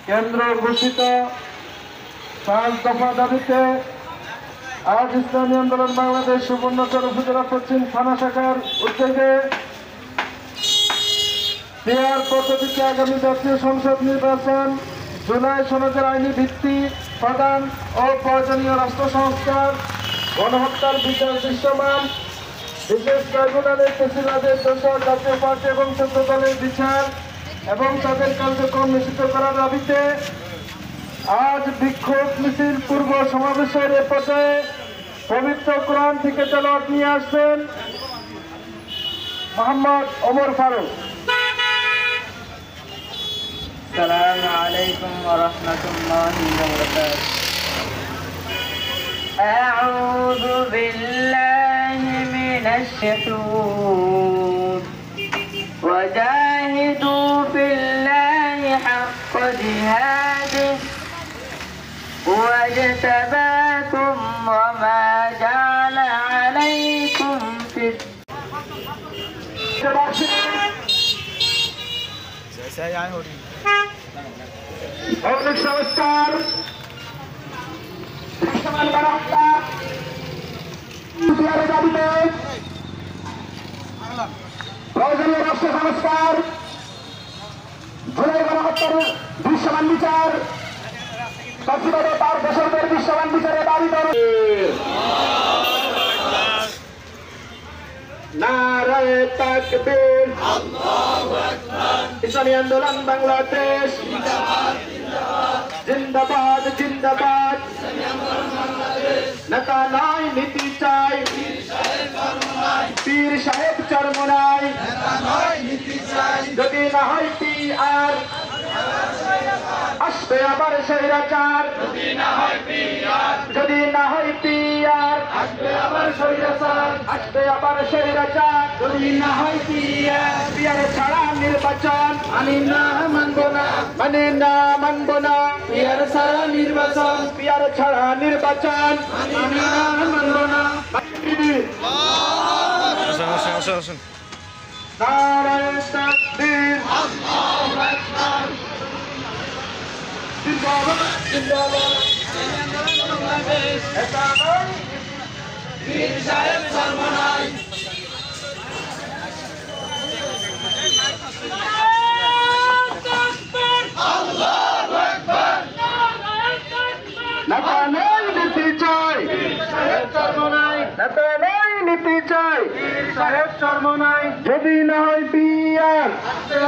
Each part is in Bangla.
কেন্দ্র ঘোষিত 5 দফা দাবিতে আজ ইসলামী আন্দোলন বাংলাদেশ সুবর্ণচর উপজেলা পশ্চিম থানা শাখার উদ্যোগে পিআর পদ্ধতিতে আগামী জাতীয় সংসদ নির্বাচন, জুলাই সনদের আইনি ভিত্তি প্রদান ও প্রয়োজনীয় রাষ্ট্র সংস্কার, গণহত্যার বিচার দৃশ্যমান, বিশেষ ট্রাইব্যুনালের প্রেসিডেন্টের দোষর জাতীয় পার্টি এবং 14 দলের বিচার এবং তাদের কার্যক্রম নিষিদ্ধ করার দাবিতে আজ বিক্ষোভ মিছিল পূর্ব সমাবেশের এ পর্যায়ে পবিত্র কোরআন থেকে তেলাওয়াত নিয়ে আসছেন মোহাম্মদ ওমর ফারুক। আসসালামু আলাইকুম ওয়া রাহমাতুল্লাহি ওয়া বারাকাতুহু। আউযু বিল্লাহি মিনাশ শাইতানির ওয়াজাহিদু ফিল্লাহি হাক্কা জিহাদিহি ওয়াজতাবাকুম ওয়া মা জাআলা আলাইকুম ফিদ মৌলিক সংস্কার, দৃশ্যমান গণহত্যা দাবিতে প্রয়োজনীয় রাষ্ট্র সংস্কার, জুলাই গণহত্যার দৃশ্যমান বিচার, সচিবালয় তার দোষরদের দৃশ্যমান বিচারের দাবিতে নারায়ে তাকবীর, ইসলামী আন্দোলন বাংলাদেশ জিন্দাবাদ জিন্দাবাদ। নেতা নাই নীতি চাই, পীর সাহেব চরমনাই, যদি না হয় পিআর আসবে আবার স্বৈরাচার, যদি না হয় পিআর আসবে আবার স্বৈরাচার, আসবে আবার স্বৈরাচার, যদি না হয় পিআর ছাড়া নির্বাচন মানি না মানবো না, মানে না মানবো না, পিআর ছাড়া নির্বাচন, পিআর ছাড়া নির্বাচন মানি না মানবো না। নারায়ে তাকবীর, আল্লাহু আকবার, জিন্দাবাদ জিন্দাবাদ, এটা নয় পীর সাহেব সর্বনাশ। নেতা নয় নীতি চাই, নেতা নয় নীতি চাই, সাহেব চর্ম নাই, যদি না হয় পিআর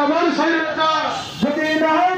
আবার স্বৈরাচার, যদি না হয়